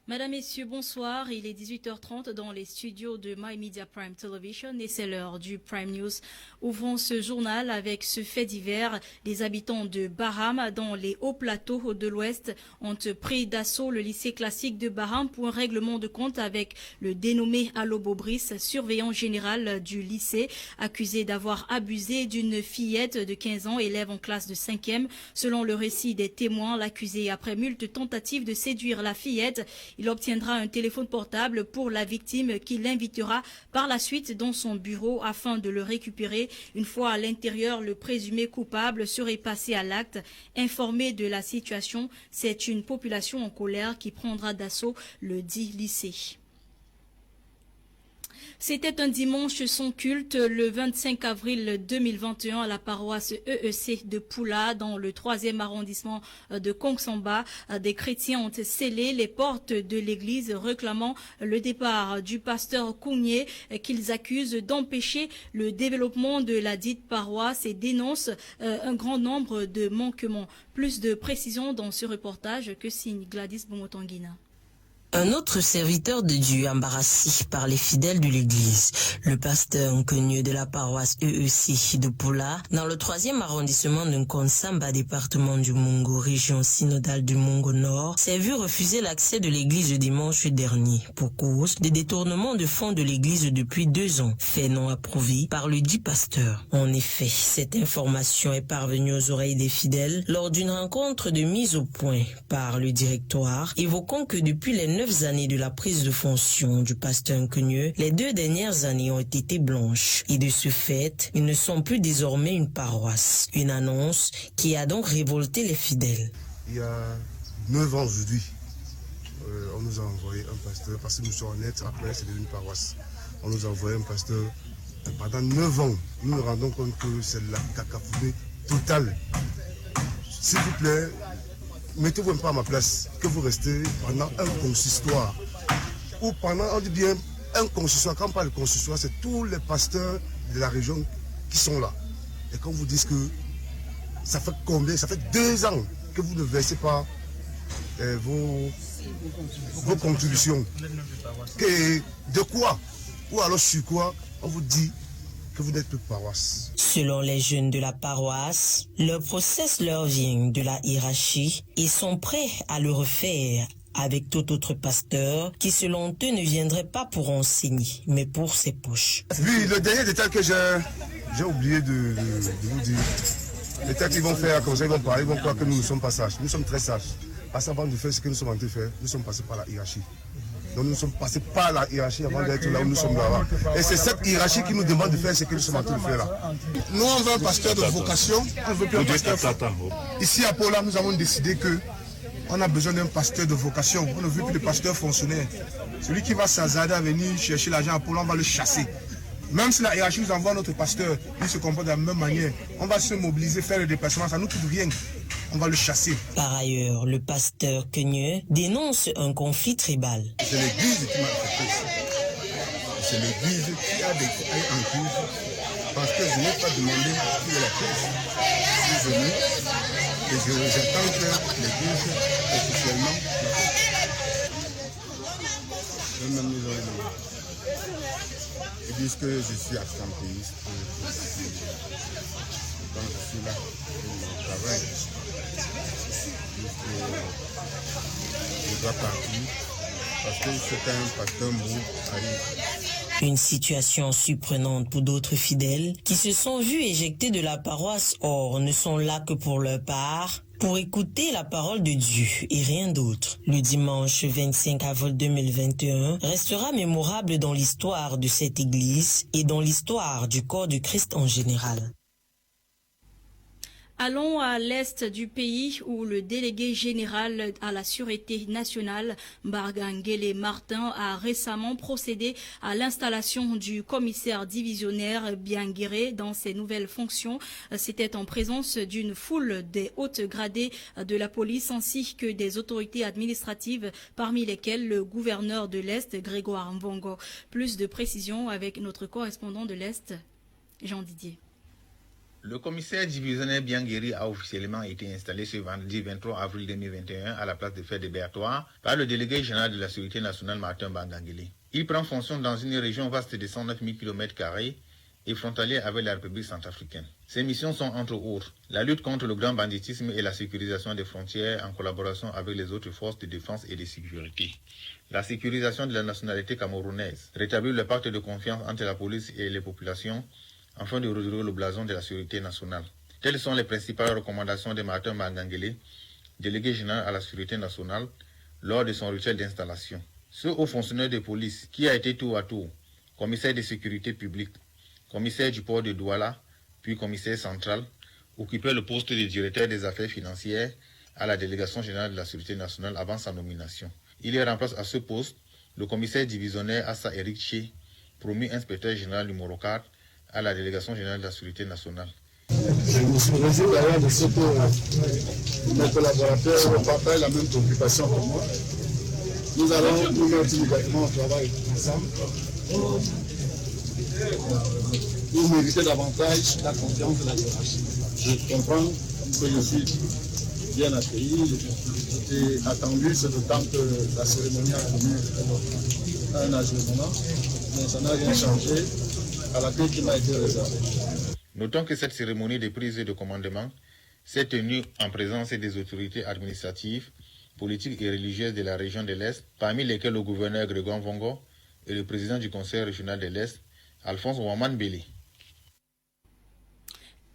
Madame, Messieurs, bonsoir. Il est 18h30 dans les studios de My Media Prime Television et c'est l'heure du Prime News. Ouvrons ce journal avec ce fait divers. Les habitants de Baham, dans les hauts plateaux de l'Ouest, ont pris d'assaut le lycée classique de Baham pour un règlement de compte avec le dénommé Alobo Brice, surveillant général du lycée, accusé d'avoir abusé d'une fillette de 15 ans, élève en classe de 5e. Selon le récit des témoins, l'accusé, après moult tentatives de séduire la fillette, il obtiendra un téléphone portable pour la victime qui l'invitera par la suite dans son bureau afin de le récupérer. Une fois à l'intérieur, le présumé coupable serait passé à l'acte. Informé de la situation, c'est une population en colère qui prendra d'assaut le dit lycée. C'était un dimanche sans culte le 25 avril 2021 à la paroisse EEC de Poula dans le 3e arrondissement de Kongsamba. Des chrétiens ont scellé les portes de l'église réclamant le départ du pasteur Kougné qu'ils accusent d'empêcher le développement de la dite paroisse et dénoncent un grand nombre de manquements. Plus de précisions dans ce reportage que signe Gladys Bomotanguina. Un autre serviteur de Dieu embarrassé par les fidèles de l'église, le pasteur inconnu de la paroisse EEC de Poula, dans le 3e arrondissement de Kongsamba, département du Mungo, région synodale du Mungo Nord, s'est vu refuser l'accès de l'église le dimanche dernier pour cause des détournements de fonds de l'église depuis 2 ans, fait non approuvé par le dit pasteur. En effet, cette information est parvenue aux oreilles des fidèles lors d'une rencontre de mise au point par le directoire, évoquant que depuis les 9 années de la prise de fonction du pasteur inconnu, les 2 dernières années ont été blanches et de ce fait, ils ne sont plus désormais une paroisse. Une annonce qui a donc révolté les fidèles. Il y a 9 ans aujourd'hui, on nous a envoyé un pasteur, parce que nous sommes honnêtes, après c'est devenu une paroisse. On nous a envoyé un pasteur. Pendant 9 ans, nous nous rendons compte que c'est la cacophonie totale. S'il vous plaît, mettez-vous un peu à ma place, que vous restez pendant un consistoire. Ou pendant, on dit bien, un consistoire. Quand on parle de consistoire, c'est tous les pasteurs de la région qui sont là. Et quand vous dites que ça fait combien, ça fait 2 ans que vous ne versez pas vos contributions. Et de quoi? Ou alors sur quoi on vous dit que vous n'êtes plus paroisse. Selon les jeunes de la paroisse, leur process leur vient de la hiérarchie et sont prêts à le refaire avec tout autre pasteur qui selon eux ne viendrait pas pour enseigner, mais pour ses poches. Oui, le dernier détail que j'ai oublié de vous dire, les têtes ils vont faire comme ça, ils vont parler, ils vont croire que nous ne sommes pas sages. Nous sommes très sages. Parce qu'avant de faire ce que nous sommes en train de faire, nous sommes passés par la hiérarchie. Donc nous sommes passés par la hiérarchie avant d'être là où nous sommes là-bas. Et c'est cette hiérarchie qui nous demande de faire ce que nous sommes en train de faire là. Nous, on veut un pasteur de vocation, on veut plus un pasteur. Ici à Pola, nous avons décidé que on a besoin d'un pasteur de vocation. On ne veut plus de pasteur fonctionnaire. Celui qui va s'hasarder à venir chercher l'argent à Pola, on va le chasser. Même si la hiérarchie nous envoie notre pasteur, il se comporte de la même manière. On va se mobiliser, faire le déplacement, ça ne nous coûte rien. On va le chasser. Par ailleurs, le pasteur Kenyeu dénonce un conflit tribal. C'est l'église qui m'a fait ça. C'est l'église qui a déclaré en crise parce que je n'ai pas demandé qui est la crise. Je suis venu et j'attends que l'église officiellement ils disent que je suis absentéiste. Donc je suis là pour mon travail. Je dois partir parce que c'est un pasteur mou arrive. Une situation surprenante pour d'autres fidèles qui se sont vus éjectés de la paroisse, or ne sont là que pour leur part, pour écouter la parole de Dieu et rien d'autre. Le dimanche 25 avril 2021 restera mémorable dans l'histoire de cette église et dans l'histoire du corps de Christ en général. Allons à l'est du pays où le délégué général à la sûreté nationale, Bargangele Martin, a récemment procédé à l'installation du commissaire divisionnaire Bianguéré dans ses nouvelles fonctions. C'était en présence d'une foule des hautes gradées de la police ainsi que des autorités administratives, parmi lesquelles le gouverneur de l'Est, Grégoire Mbongo. Plus de précisions avec notre correspondant de l'Est, Jean Didier. Le commissaire divisionnaire Biangueri a officiellement été installé ce vendredi 23 avril 2021 à la place de Fête des Bertois par le délégué général de la Sécurité nationale Martin Bangangele. Il prend fonction dans une région vaste de 109 000 km² et frontalière avec la République centrafricaine. Ses missions sont entre autres la lutte contre le grand banditisme et la sécurisation des frontières en collaboration avec les autres forces de défense et de sécurité. La sécurisation de la nationalité camerounaise, rétablir le pacte de confiance entre la police et les populations afin de redorer le blason de la sécurité nationale. Telles sont les principales recommandations de Martin Bangangele, délégué général à la sécurité nationale, lors de son rituel d'installation. Ce haut fonctionnaire de police, qui a été tour à tour commissaire de sécurité publique, commissaire du port de Douala, puis commissaire central, occupait le poste de directeur des affaires financières à la délégation générale de la sécurité nationale avant sa nomination. Il y remplace à ce poste le commissaire divisionnaire Assa Eric Che, promu inspecteur général du Morocar à la délégation générale de la sécurité nationale. Je me suis réjoui d'ailleurs de ce que mes collaborateurs partagent la même préoccupation que moi. Nous allons nous mettre immédiatement au travail ensemble pour mériter davantage la confiance de la hiérarchie. Je comprends que je suis bien accueilli et attendu, c'est le temps que la cérémonie a connu un ajournement, mais ça n'a rien changé à l'accueil qui m'a été réservé. Notons que cette cérémonie de prise de commandement s'est tenue en présence des autorités administratives, politiques et religieuses de la région de l'Est, parmi lesquelles le gouverneur Grégoire Vongo et le président du conseil régional de l'Est, Alphonse Ouaman Bélé.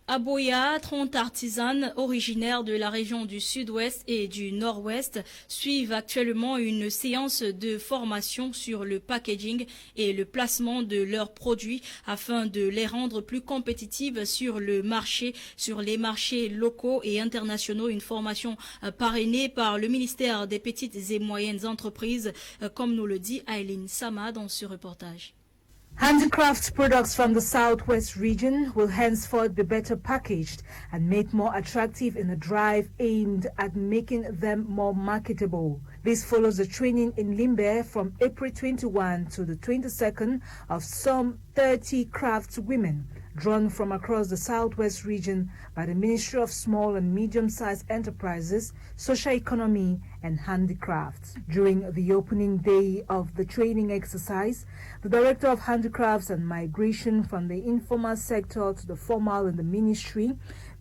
À Boya, 30 artisanes originaires de la région du sud-ouest et du nord-ouest suivent actuellement une séance de formation sur le packaging et le placement de leurs produits afin de les rendre plus compétitives sur les marchés locaux et internationaux. Une formation parrainée par le ministère des Petites et Moyennes Entreprises, comme nous le dit Aileen Sama dans ce reportage. Handicraft products from the Southwest region will henceforth be better packaged and made more attractive in a drive aimed at making them more marketable. This follows the training in Limbe from April 21 to the 22nd of some 30 crafts women drawn from across the Southwest region by the Ministry of Small and Medium-Sized Enterprises, Social Economy and Handicrafts. During the opening day of the training exercise, the Director of Handicrafts and Migration from the informal sector to the formal in the ministry,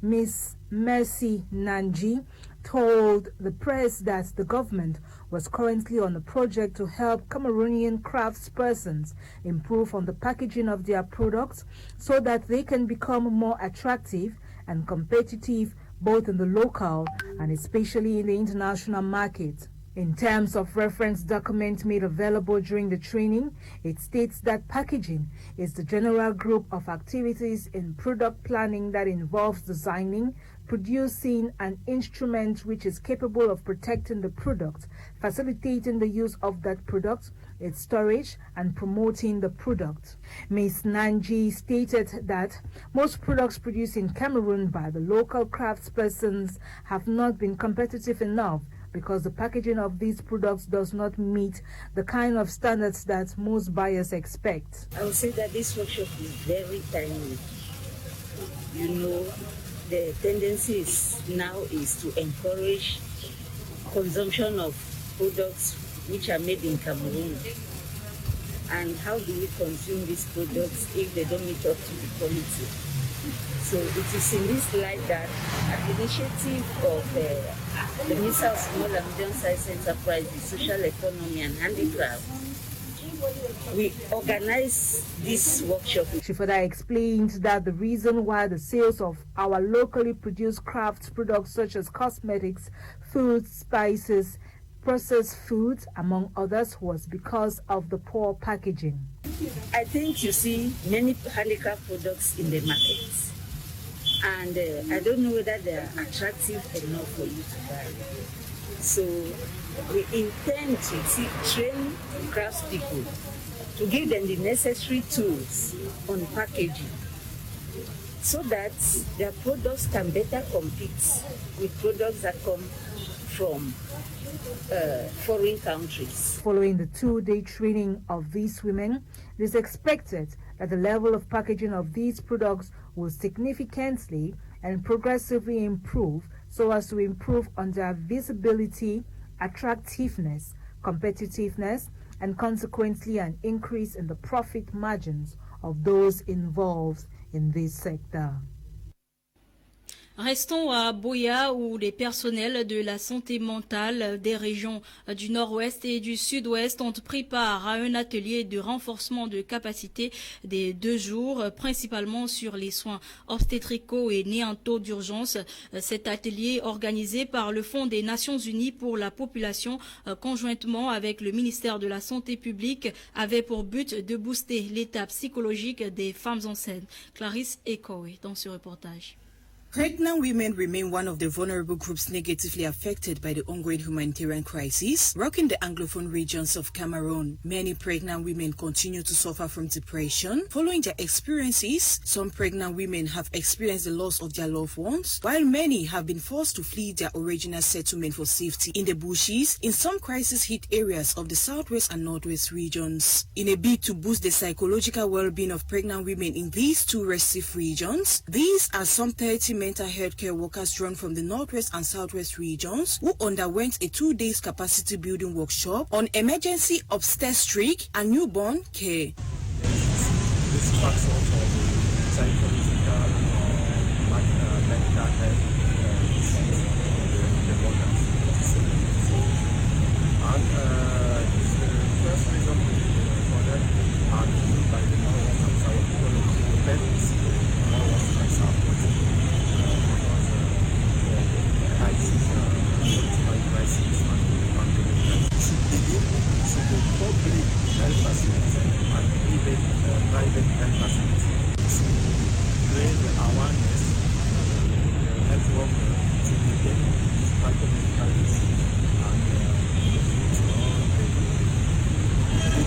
Ms. Mercy Nanji, told the press that the government was currently on a project to help Cameroonian craftspersons improve on the packaging of their products so that they can become more attractive and competitive both in the local and especially in the international market. In terms of reference document made available during the training, it states that packaging is the general group of activities in product planning that involves designing, producing an instrument which is capable of protecting the product, facilitating the use of that product, its storage, and promoting the product. Ms. Nanji stated that most products produced in Cameroon by the local craftspersons have not been competitive enough because the packaging of these products does not meet the kind of standards that most buyers expect. I would say that this workshop is very timely. You know, the tendency now is to encourage consumption of products which are made in Cameroon. And how do we consume these products if they don't meet up to the quality? So it is in this light that at the initiative of the Minister of Small and Medium-Sized Enterprises, Social Economy and Handicraft, we organize this workshop. She further explained that the reason why the sales of our locally produced crafts products such as cosmetics, food, spices, processed foods, among others, was because of the poor packaging. I think you see many handicraft products in the market, and I don't know whether they are attractive enough for you to buy. So we intend to train craftspeople to give them the necessary tools on packaging so that their products can better compete with products that come from foreign countries. Following the 2-day training of these women, it is expected that the level of packaging of these products will significantly and progressively improve so as to improve on their visibility, attractiveness, competitiveness, and consequently an increase in the profit margins of those involved in this sector. Restons à Buea où les personnels de la santé mentale des régions du nord-ouest et du sud-ouest ont pris part à un atelier de renforcement de capacité des 2 jours, principalement sur les soins obstétricaux et néonataux d'urgence. Cet atelier organisé par le Fonds des Nations Unies pour la population conjointement avec le ministère de la Santé publique avait pour but de booster l'état psychologique des femmes enceintes. Clarisse Ekowe dans ce reportage. Pregnant women remain one of the vulnerable groups negatively affected by the ongoing humanitarian crisis rocking the Anglophone regions of Cameroon. Many pregnant women continue to suffer from depression following their experiences. Some pregnant women have experienced the loss of their loved ones, while many have been forced to flee their original settlement for safety in the bushes in some crisis-hit areas of the southwest and northwest regions. In a bid to boost the psychological well-being of pregnant women in these 2 restive regions, these are some 30 mental health care workers drawn from the northwest and southwest regions who underwent a 2-day capacity building workshop on emergency obstetric and newborn care. This factor of psychological mental health issues the workers. And the first reason for that are given by the northwest and south people. Let me see the northwest and southwest. Should begin to the public health facilities and even private health facilities to raise the awareness of health workers to begin psychological issues and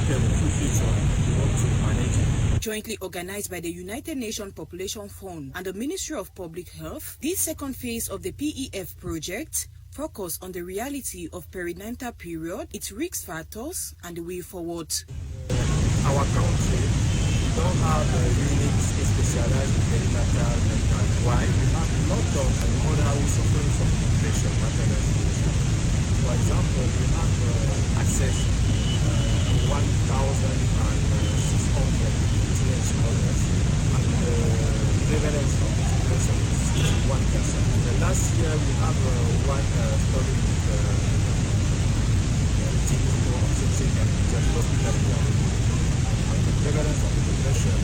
in the future we want to manage it. Jointly organized by the United Nations Population Fund and the Ministry of Public Health, this second phase of the PEF project focus on the reality of perinatal period, its risk factors, and the way forward. Our country don't have a unit specialized in perinatal mental health. Why? We have a lot of mother who suffering from depression, maternal depression. For example, we have access 1,600 teenage mothers, and the prevalence of depression is 61%. Last year we have one study with Tinubu obstetric and hospital, and the prevalence of depression.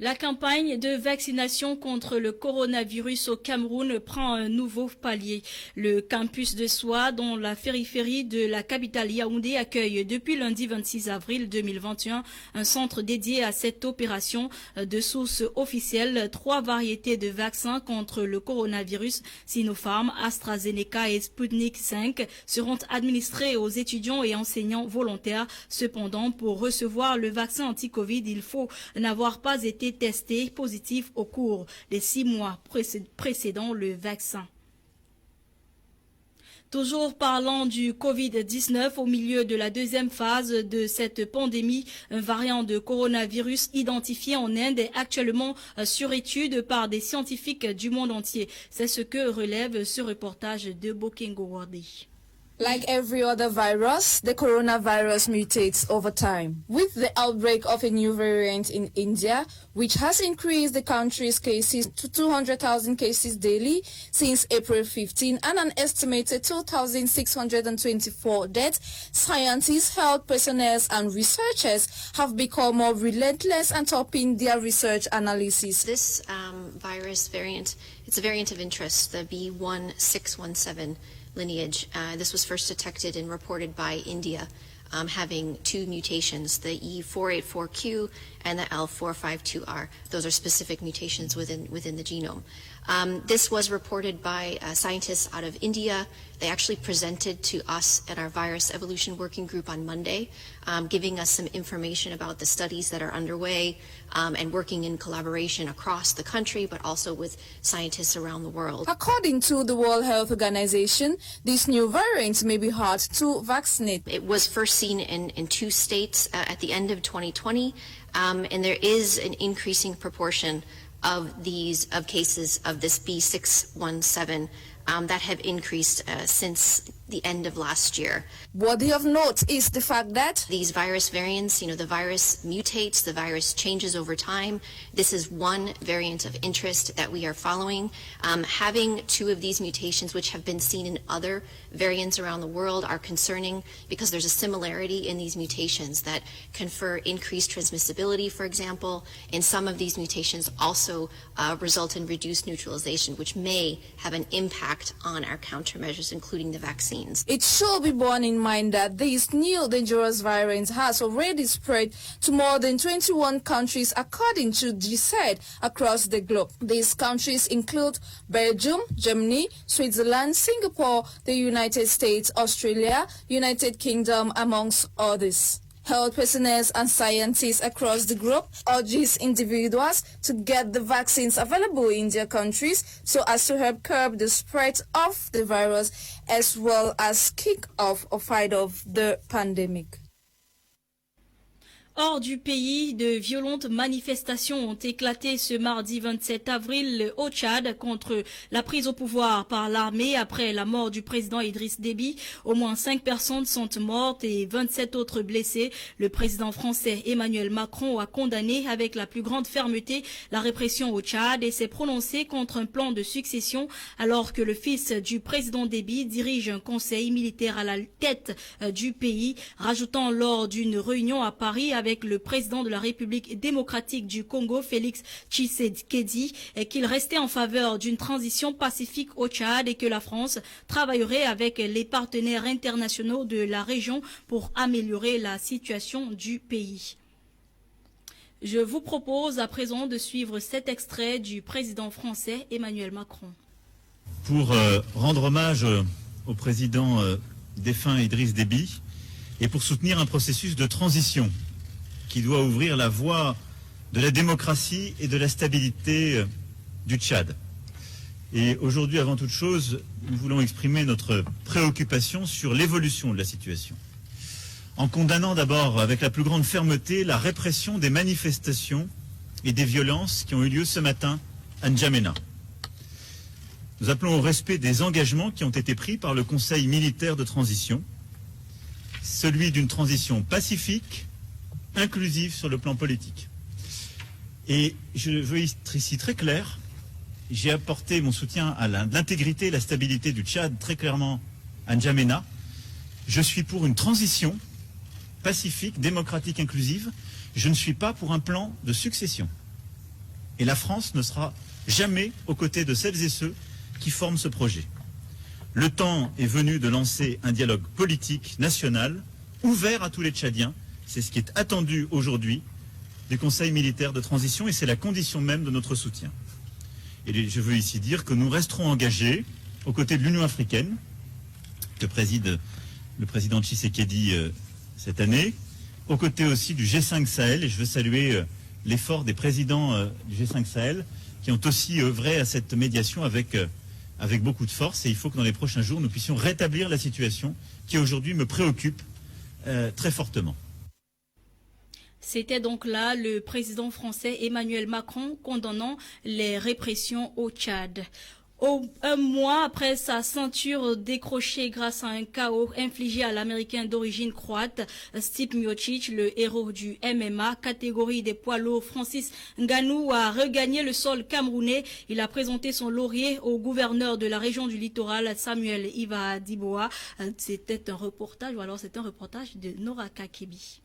La campagne de vaccination contre le coronavirus au Cameroun prend un nouveau palier. Le campus de Soie, dont la périphérie de la capitale Yaoundé, accueille depuis lundi 26 avril 2021 un centre dédié à cette opération. De source officielle, 3 variétés de vaccins contre le coronavirus, Sinopharm, AstraZeneca et Sputnik 5, seront administrés aux étudiants et enseignants volontaires. Cependant, pour recevoir le vaccin anti-Covid, il faut n'avoir pas été testé positif au cours des 6 mois précédant le vaccin. Toujours parlant du Covid-19, au milieu de la 2e phase de cette pandémie, un variant de coronavirus identifié en Inde est actuellement sur étude par des scientifiques du monde entier. C'est ce que relève ce reportage de Bokengo Wardi. Like every other virus, the coronavirus mutates over time. With the outbreak of a new variant in India, which has increased the country's cases to 200,000 cases daily since April 15 and an estimated 2,624 deaths, scientists, health personnel and researchers have become more relentless and topping their research analysis. This virus variant, it's a variant of interest, the B1617 lineage. This was first detected and reported by India, having 2 mutations, the E484Q and the L452R. Those are specific mutations within the genome. This was reported by scientists out of India. They actually presented to us at our Virus Evolution Working Group on Monday, giving us some information about the studies that are underway and working in collaboration across the country, but also with scientists around the world. According to the World Health Organization, this new variant may be hard to vaccinate. It was first seen in 2 states at the end of 2020, and there is an increasing proportion of cases of this B617 that have increased since the end of last year. Worthy of note is the fact that these virus variants, the virus mutates, the virus changes over time. This is one variant of interest that we are following. Having 2 of these mutations, which have been seen in other variants around the world, are concerning because there's a similarity in these mutations that confer increased transmissibility, for example, and some of these mutations also result in reduced neutralization, which may have an impact on our countermeasures, including the vaccine. It should be borne in mind that this new dangerous variant has already spread to more than 21 countries according to GSAID across the globe. These countries include Belgium, Germany, Switzerland, Singapore, the United States, Australia, United Kingdom, amongst others. Health personnel and scientists across the globe urges individuals to get the vaccines available in their countries so as to help curb the spread of the virus as well as kick off a fight of the pandemic. Hors du pays, de violentes manifestations ont éclaté ce mardi 27 avril au Tchad contre la prise au pouvoir par l'armée après la mort du président Idriss Déby. Au moins 5 personnes sont mortes et 27 autres blessées. Le président français Emmanuel Macron a condamné avec la plus grande fermeté la répression au Tchad et s'est prononcé contre un plan de succession alors que le fils du président Déby dirige un conseil militaire à la tête du pays, rajoutant lors d'une réunion à Paris avec le président de la République démocratique du Congo, Félix Tshisekedi, qu'il restait en faveur d'une transition pacifique au Tchad et que la France travaillerait avec les partenaires internationaux de la région pour améliorer la situation du pays. Je vous propose à présent de suivre cet extrait du président français Emmanuel Macron. Pour rendre hommage au président défunt Idriss Déby et pour soutenir un processus de transition qui doit ouvrir la voie de la démocratie et de la stabilité du Tchad. Et aujourd'hui, avant toute chose, nous voulons exprimer notre préoccupation sur l'évolution de la situation, en condamnant d'abord avec la plus grande fermeté la répression des manifestations et des violences qui ont eu lieu ce matin à N'Djamena. Nous appelons au respect des engagements qui ont été pris par le Conseil militaire de transition, celui d'une transition pacifique, inclusive sur le plan politique. Et je veux être ici très clair, j'ai apporté mon soutien à l'intégrité et la stabilité du Tchad très clairement à N'Djamena. Je suis pour une transition pacifique, démocratique, inclusive. Je ne suis pas pour un plan de succession. Et la France ne sera jamais aux côtés de celles et ceux qui forment ce projet. Le temps est venu de lancer un dialogue politique national ouvert à tous les Tchadiens. C'est ce qui est attendu aujourd'hui du Conseil militaire de transition et c'est la condition même de notre soutien. Et je veux ici dire que nous resterons engagés aux côtés de l'Union africaine, que préside le président Tshisekedi cette année, aux côtés aussi du G5 Sahel, et je veux saluer l'effort des présidents du G5 Sahel qui ont aussi œuvré à cette médiation avec beaucoup de force. Et il faut que dans les prochains jours, nous puissions rétablir la situation qui aujourd'hui me préoccupe très fortement. C'était donc là le président français Emmanuel Macron condamnant les répressions au Tchad. Un mois après sa ceinture décrochée grâce à un KO infligé à l'Américain d'origine croate, Stipe Miocic, le héros du MMA, catégorie des poids lourds, Francis Ngannou a regagné le sol camerounais. Il a présenté son laurier au gouverneur de la région du littoral, Samuel Iva Diboa. C'était un reportage, ou alors c'est un reportage de Nora Kakebi.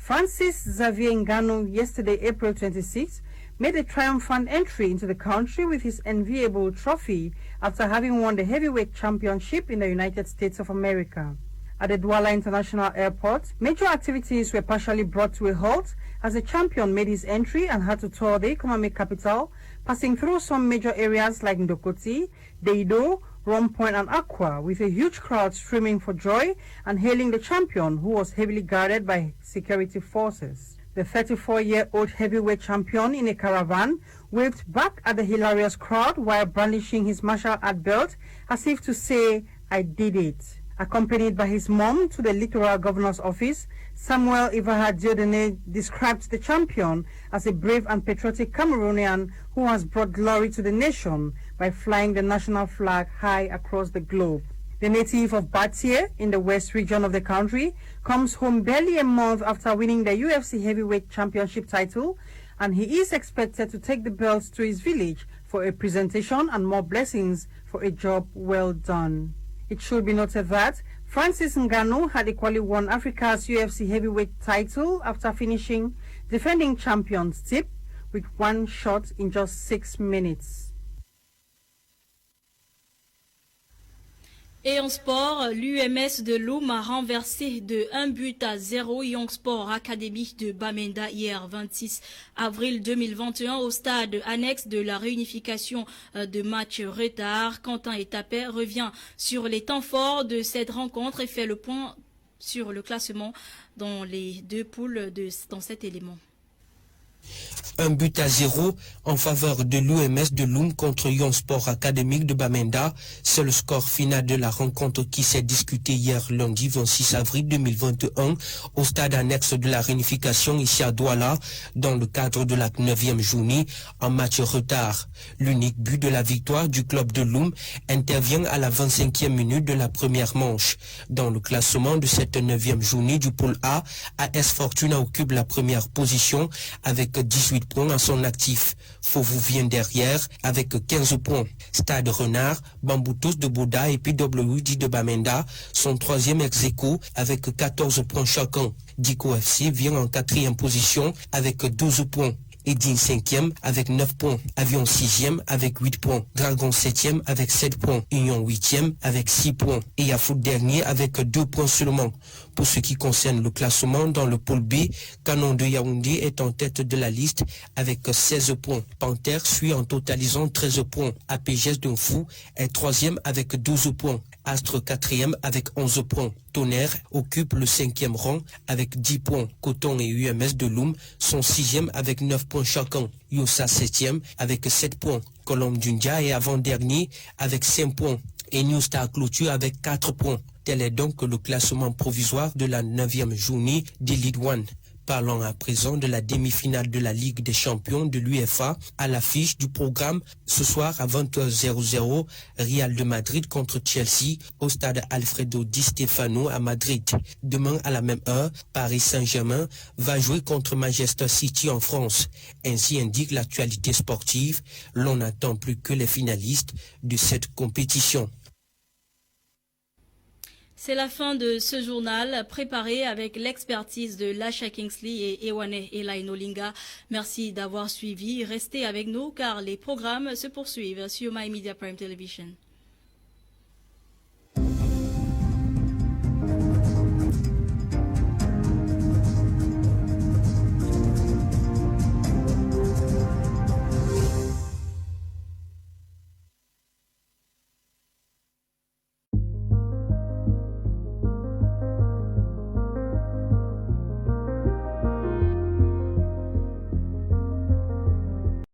Francis Xavier Ngannou, yesterday, April 26, made a triumphant entry into the country with his enviable trophy after having won the heavyweight championship in the United States of America. At the Douala International Airport, major activities were partially brought to a halt as the champion made his entry and had to tour the economic capital, passing through some major areas like Ndokoti, Deido, Rome Point and Aqua, with a huge crowd screaming for joy and hailing the champion, who was heavily guarded by security forces. The 34-year-old heavyweight champion in a caravan waved back at the hilarious crowd while brandishing his martial art belt as if to say, "I did it." Accompanied by his mom to the Littoral Governor's office, Samuel Ivaha Diodene described the champion as a brave and patriotic Cameroonian who has brought glory to the nation by flying the national flag high across the globe. The native of Batie in the west region of the country comes home barely a month after winning the UFC heavyweight championship title, and he is expected to take the belt to his village for a presentation and more blessings for a job well done. It should be noted that Francis Ngannou had equally won Africa's UFC heavyweight title after finishing defending champion Stipe with one shot in just 6 minutes. Et en sport, l'UMS de Loum a renversé de 1-0 Young Sport Academy de Bamenda hier 26 avril 2021 au stade annexe de la réunification de matchs retard. Quentin Etapé revient sur les temps forts de cette rencontre et fait le point sur le classement dans les deux poules dans cet élément. 1-0 en faveur de l'UMS de Loum contre Young Sport Académique de Bamenda. C'est le score final de la rencontre qui s'est disputée hier lundi 26 avril 2021 au stade annexe de la réunification ici à Douala dans le cadre de la 9e journée en match retard. L'unique but de la victoire du club de Loum intervient à la 25e minute de la première manche. Dans le classement de cette 9e journée du pôle A, AS Fortuna occupe la première position avec 18 points à son actif. Fovu vient derrière avec 15 points. Stade Renard, Bamboutos de Boda et PWD de Bamenda sont 3e ex-aequo avec 14 points chacun. Diko FC vient en 4e position avec 12 points. Edine 5e avec 9 points, Avion 6e avec 8 points, Dragon 7e avec 7 points, Union 8e avec 6 points et Yafoot dernier avec 2 points seulement. Pour ce qui concerne le classement dans le pôle B, Canon de Yaoundé est en tête de la liste avec 16 points. Panthère suit en totalisant 13 points. APGS Dunfou est 3e avec 12 points. Astre 4e avec 11 points. Tonnerre occupe le 5e rang avec 10 points. Coton et UMS de Loum sont 6e avec 9 points chacun. Yossa 7e avec 7 points. Colombe Dundia est avant-dernier avec 5 points. Et New Star clôture avec 4 points. Tel est donc le classement provisoire de la 9e journée d'Elite One. Parlons à présent de la demi-finale de la Ligue des Champions de l'UEFA. À l'affiche du programme, ce soir à 20h00, Real de Madrid contre Chelsea au stade Alfredo Di Stefano à Madrid. Demain à la même heure, Paris Saint-Germain va jouer contre Manchester City en France. Ainsi indique l'actualité sportive. L'on n'attend plus que les finalistes de cette compétition. C'est la fin de ce journal préparé avec l'expertise de Lasha Kingsley et Ewane Elaine Olinga. Merci d'avoir suivi. Restez avec nous car les programmes se poursuivent sur My Media Prime Television.